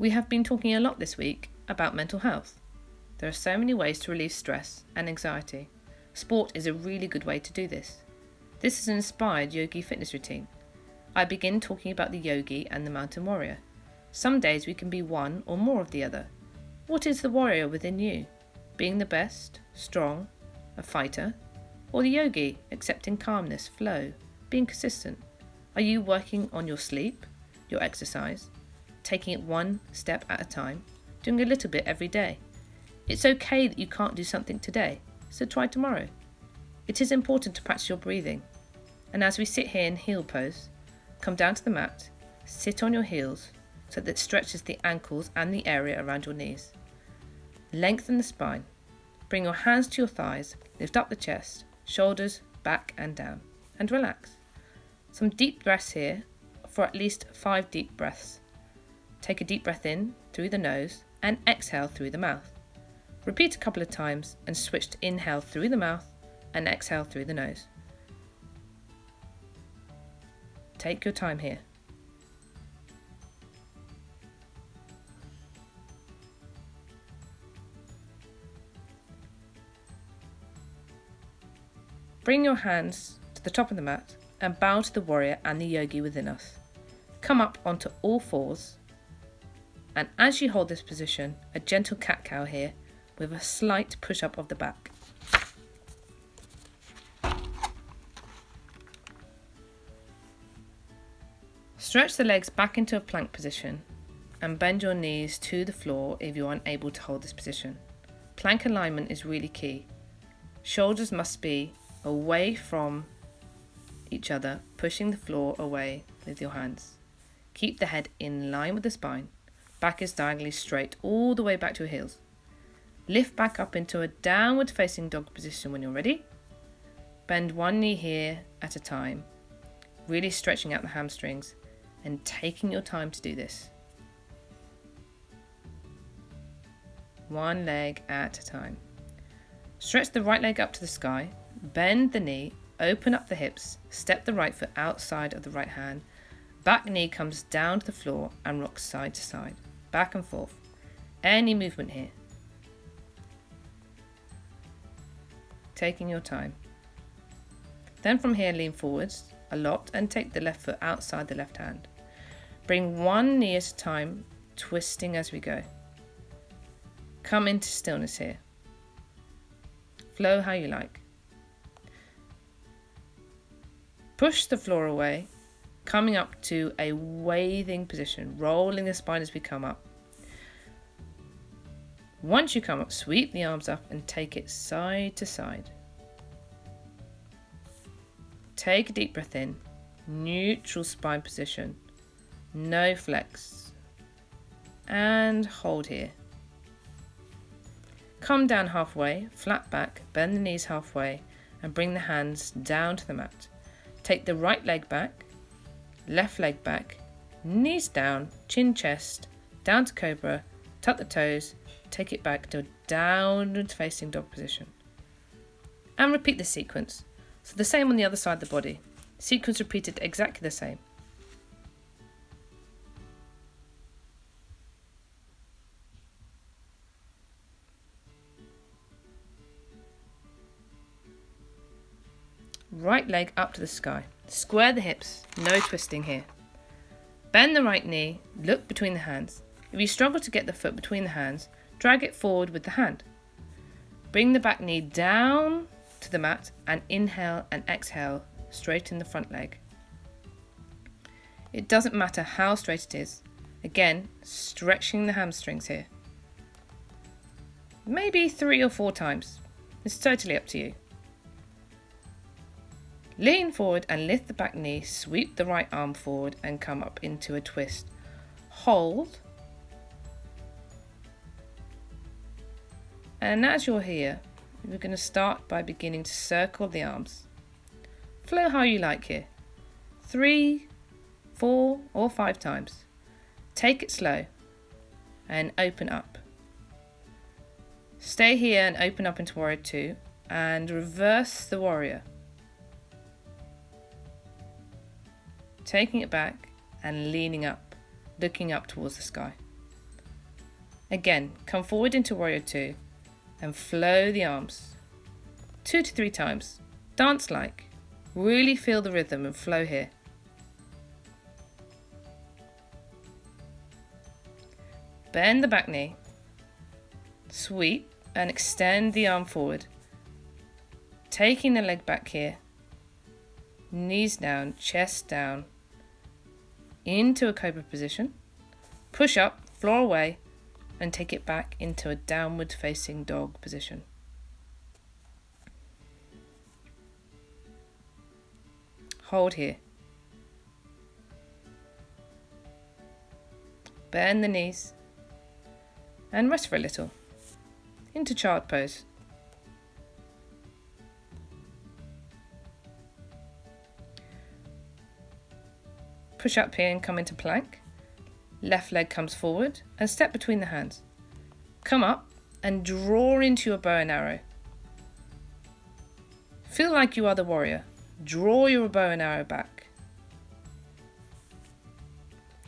We have been talking a lot this week about mental health. There are so many ways to relieve stress and anxiety. Sport is a really good way to do this. This is an inspired yogi fitness routine. I begin talking about the yogi and the mountain warrior. Some days we can be one or more of the other. What is the warrior within you? Being the best, strong, a fighter? Or the yogi, accepting calmness, flow, being consistent? Are you working on your sleep, your exercise, taking it one step at a time, doing a little bit every day? It's okay that you can't do something today, so try tomorrow. It is important to practice your breathing. And as we sit here in heel pose, come down to the mat, sit on your heels so that it stretches the ankles and the area around your knees. Lengthen the spine. Bring your hands to your thighs, lift up the chest, shoulders, back and down, and relax. Some deep breaths here for at least 5 deep breaths. Take a deep breath in through the nose and exhale through the mouth. Repeat a couple of times and switch to inhale through the mouth and exhale through the nose. Take your time here. Bring your hands to the top of the mat and bow to the warrior and the yogi within us. Come up onto all fours, and as you hold this position, a gentle cat-cow here with a slight push-up of the back. Stretch the legs back into a plank position and bend your knees to the floor if you're unable to hold this position. Plank alignment is really key. Shoulders must be away from each other, pushing the floor away with your hands. Keep the head in line with the spine. Back is diagonally straight all the way back to your heels. Lift back up into a downward facing dog position when you're ready. Bend one knee here at a time, really stretching out the hamstrings and taking your time to do this. One leg at a time. Stretch the right leg up to the sky, bend the knee, open up the hips, step the right foot outside of the right hand, back knee comes down to the floor and rocks side to side, back and forth. Any movement here. Taking your time. Then from here lean forwards a lot and take the left foot outside the left hand. Bring one knee at a time, twisting as we go. Come into stillness here. Flow how you like. Push the floor away, coming up to a waving position, rolling the spine as we come up. Once you come up, sweep the arms up and take it side to side. Take a deep breath in, neutral spine position, no flex, and hold here. Come down halfway, flat back, bend the knees halfway, and bring the hands down to the mat. Take the right leg back, left leg back, knees down, chin chest, down to cobra, tuck the toes, take it back to a downward facing dog position. And repeat this sequence. So the same on the other side of the body. Sequence repeated exactly the same. Right leg up to the sky. Square the hips, no twisting here. Bend the right knee, look between the hands. If you struggle to get the foot between the hands, drag it forward with the hand. Bring the back knee down to the mat and inhale and exhale, straighten the front leg. It doesn't matter how straight it is. Again, stretching the hamstrings here. Maybe 3 or 4 times. It's totally up to you. Lean forward and lift the back knee, sweep the right arm forward and come up into a twist. Hold. And as you're here, we're going to start by beginning to circle the arms. Flow how you like here. 3, 4 or 5 times. Take it slow and open up. Stay here and open up into Warrior 2 and reverse the Warrior. Taking it back and leaning up, looking up towards the sky. Again, come forward into Warrior 2 and flow the arms 2 to 3 times. Dance like. Really feel the rhythm and flow here. Bend the back knee. Sweep and extend the arm forward. Taking the leg back here. Knees down, chest down. Into a cobra position. Push up, floor away, and take it back into a downward facing dog position. Hold here. Bend the knees and rest for a little. Into child pose. Push up here and come into plank. Left leg comes forward and step between the hands. Come up and draw into your bow and arrow. Feel like you are the warrior. Draw your bow and arrow back.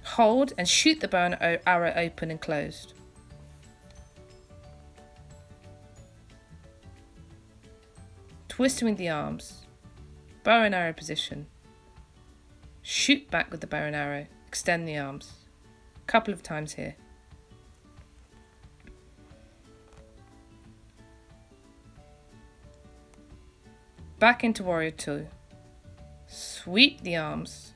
Hold and shoot the bow and arrow open and closed. Twisting with the arms. Bow and arrow position. Shoot back with the bow and arrow. Extend the arms. A couple of times here. Back into Warrior 2. Sweep the arms.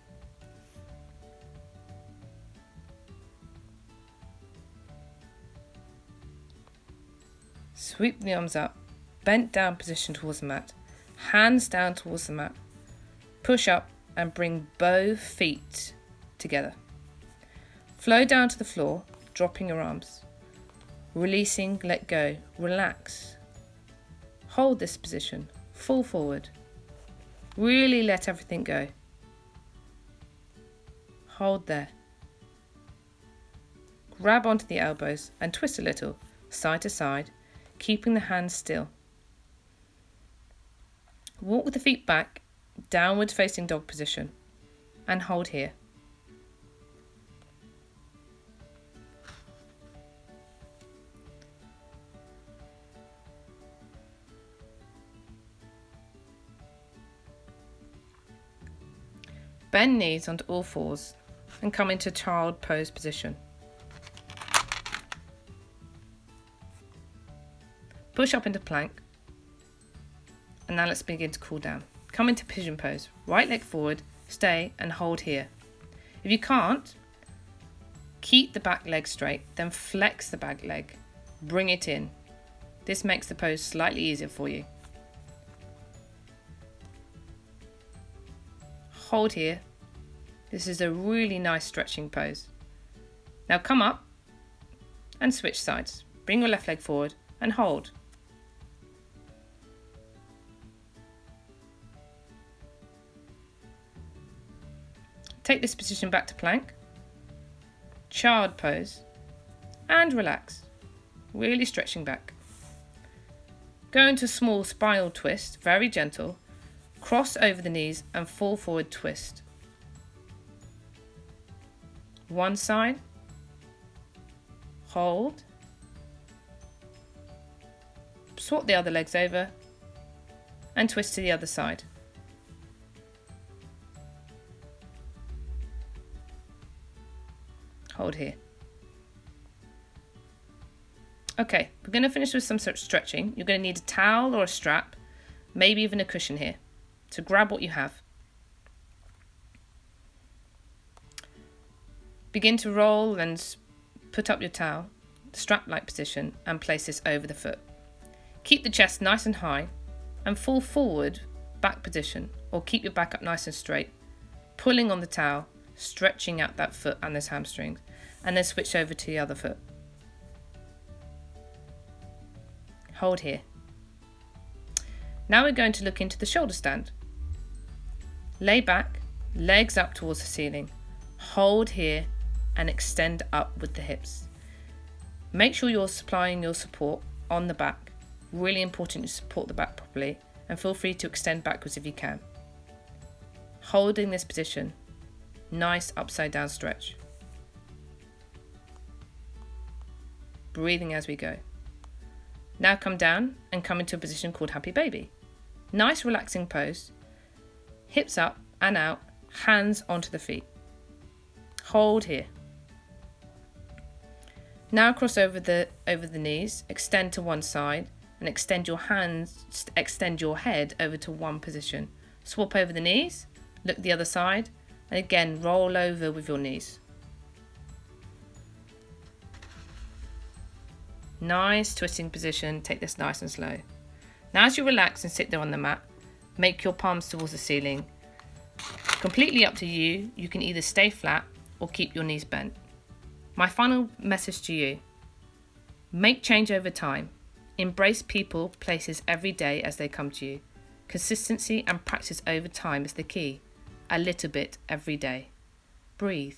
Sweep the arms up. Bent down position towards the mat. Hands down towards the mat. Push up and bring both feet together. Flow down to the floor, dropping your arms. Releasing, let go, relax. Hold this position, fall forward. Really let everything go. Hold there. Grab onto the elbows and twist a little, side to side, keeping the hands still. Walk with the feet back, downward facing dog position, and hold here. Bend knees onto all fours and come into child pose position. Push up into plank. And now let's begin to cool down. Come into pigeon pose. Right leg forward, stay and hold here. If you can't, keep the back leg straight, then flex the back leg. Bring it in. This makes the pose slightly easier for you. Hold here. This is a really nice stretching pose. Now come up and switch sides. Bring your left leg forward and hold. Take this position back to plank, child pose, and relax, really stretching back. Go into a small spiral twist, very gentle, cross over the knees and fall forward twist. One side, hold, swap the other legs over, and twist to the other side. Hold here. Okay, we're going to finish with some sort of stretching. You're going to need a towel or a strap, maybe even a cushion here. So grab what you have. Begin to roll and put up your towel, strap-like position, and place this over the foot. Keep the chest nice and high and fall forward, back position, or keep your back up nice and straight, pulling on the towel, stretching out that foot and those hamstrings, and then switch over to the other foot. Hold here. Now we're going to look into the shoulder stand. Lay back, legs up towards the ceiling. Hold here and extend up with the hips. Make sure you're supplying your support on the back. Really important to support the back properly, and feel free to extend backwards if you can. Holding this position. Nice upside down stretch. breathing as we go. Now come down and come into a position called Happy Baby. Nice relaxing pose. Hips up and out, hands onto the feet. Hold here. Now cross over the knees, extend to one side and extend your head over to one position. Swap over the knees, look the other side, and again roll over with your knees. Nice twisting position, take this nice and slow. Now as you relax and sit there on the mat, make your palms towards the ceiling. Completely up to you, you can either stay flat or keep your knees bent. My final message to you: make change over time. Embrace people, places every day as they come to you. Consistency and practice over time is the key. A little bit every day. Breathe.